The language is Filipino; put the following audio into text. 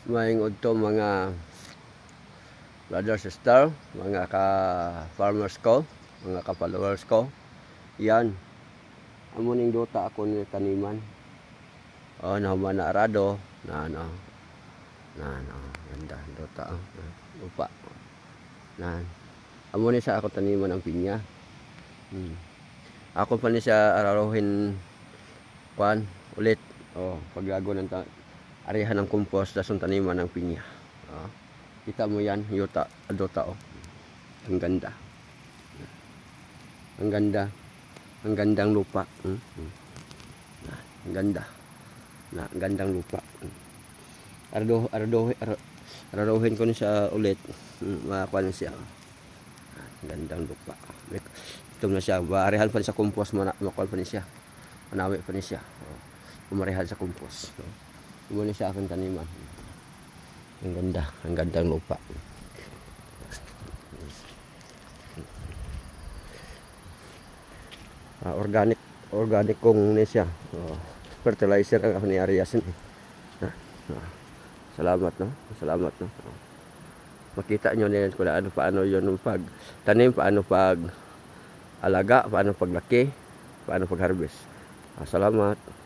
Maingod to mga brother, sister, mga ka-farmers ko, mga ka-followers ko. Yan. Amo ning duta ako ni taniman. Oh, naman na arado. Na. Ganda. Duta. Lupa. Na. Amo ni sa ako taniman ang pinya. Ako pa ni siya araruhin kuan ulit. Oh, paggago ng arihan ng compost dasong taniman ng pinya. Oh. Kita mo yan, yuta, adota oh. Ang ganda. Ang ganda. Ang gandang lupa. Ang ganda. Ang gandang lupa. Araduhin ko na siya ulit. Makakuha na siya. Ang gandang lupa. Ito na siya. Arihan pa niya sa compost. Makuha pa niya siya. Manawi pa niya siya. Umarihan sa compost. Muna siya aking taniman. Ang ganda. Ang gandang lupa. Organic kong ni siya. Fertilizer ang ako ni Ariasin. Salamat no. Salamat no. Makita nyo din kung paano yun pag tanim, paano pag alaga, paano paglaki, paano pag harvest. Salamat.